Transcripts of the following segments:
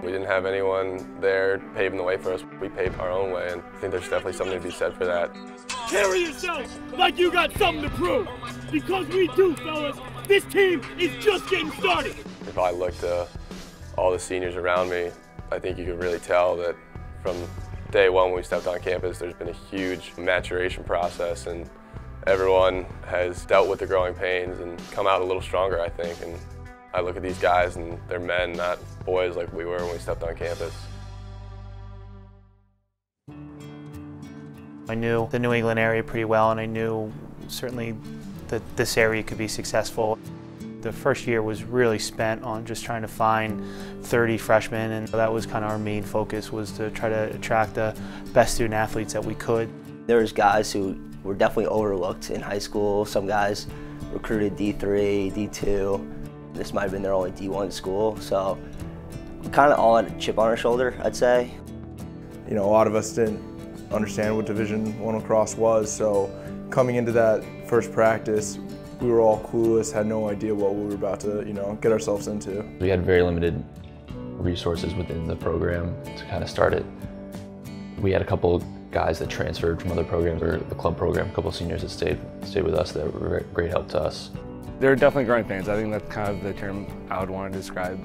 We didn't have anyone there paving the way for us. We paved our own way, and I think there's definitely something to be said for that. Carry yourself like you got something to prove, because we do, fellas. This team is just getting started. If I look to all the seniors around me, I think you can really tell that from day one when we stepped on campus, there's been a huge maturation process, and everyone has dealt with the growing pains and come out a little stronger, I think. And I look at these guys and they're men, not boys like we were when we stepped on campus. I knew the New England area pretty well, and I knew certainly that this area could be successful. The first year was really spent on just trying to find 30 freshmen, and that was kind of our main focus, was to try to attract the best student athletes that we could. There was guys who were definitely overlooked in high school. Some guys recruited D3, D2. This might have been their only D1 school, so we kind of all had a chip on our shoulder, I'd say. You know, a lot of us didn't understand what Division I lacrosse was, so coming into that first practice, we were all clueless, had no idea what we were about to, get ourselves into. We had very limited resources within the program to kind of start it. We had a couple guys that transferred from other programs, or the club program, a couple of seniors that stayed with us that were a great help to us. They're definitely growing pains. I think that's kind of the term I would want to describe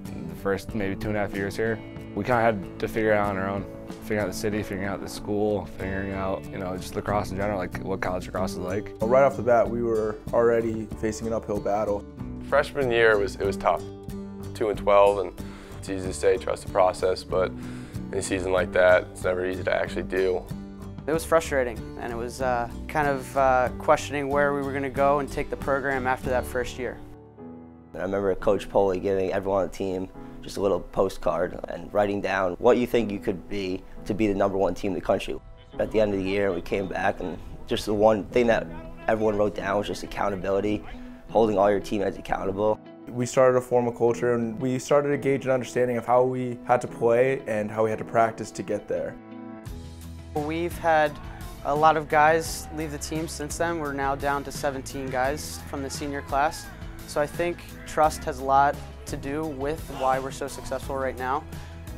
the first maybe 2.5 years here. We kind of had to figure it out on our own, figuring out the city, figuring out the school, figuring out, just lacrosse in general, like what college lacrosse is like. Right off the bat, we were already facing an uphill battle. Freshman year, it was tough. 2-12, and it's easy to say trust the process, but in a season like that, it's never easy to actually do. It was frustrating, and it was kind of questioning where we were going to go and take the program after that first year. I remember Coach Polley giving everyone on the team just a little postcard and writing down what you think you could be to be the #1 team in the country. At the end of the year, we came back, and just the one thing that everyone wrote down was just accountability, holding all your teammates accountable. We started to form a culture, and we started to gauge an understanding of how we had to play and how we had to practice to get there. We've had a lot of guys leave the team since then. We're now down to 17 guys from the senior class. So I think trust has a lot to do with why we're so successful right now.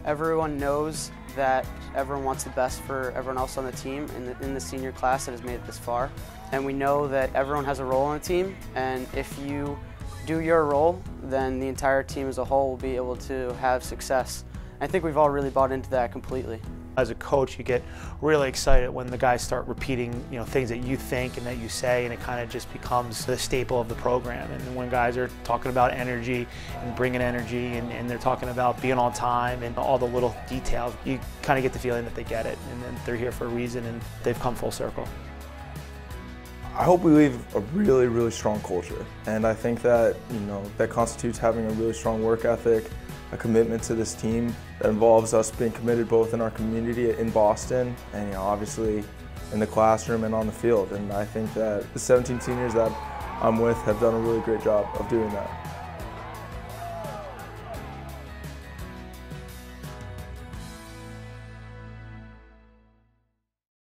Everyone knows that everyone wants the best for everyone else on the team in the senior class that has made it this far. And we know that everyone has a role on the team, and if you do your role, then the entire team as a whole will be able to have success. I think we've all really bought into that completely. As a coach, you get really excited when the guys start repeating, things that you think and that you say, and it kind of just becomes the staple of the program. And when guys are talking about energy and bringing energy, and they're talking about being on time and all the little details, you kind of get the feeling that they get it, and then they're here for a reason, and they've come full circle. I hope we leave a really, really strong culture, and I think that that constitutes having a really strong work ethic, a commitment to this team that involves us being committed both in our community in Boston and obviously in the classroom and on the field. And I think that the 17 seniors that I'm with have done a really great job of doing that.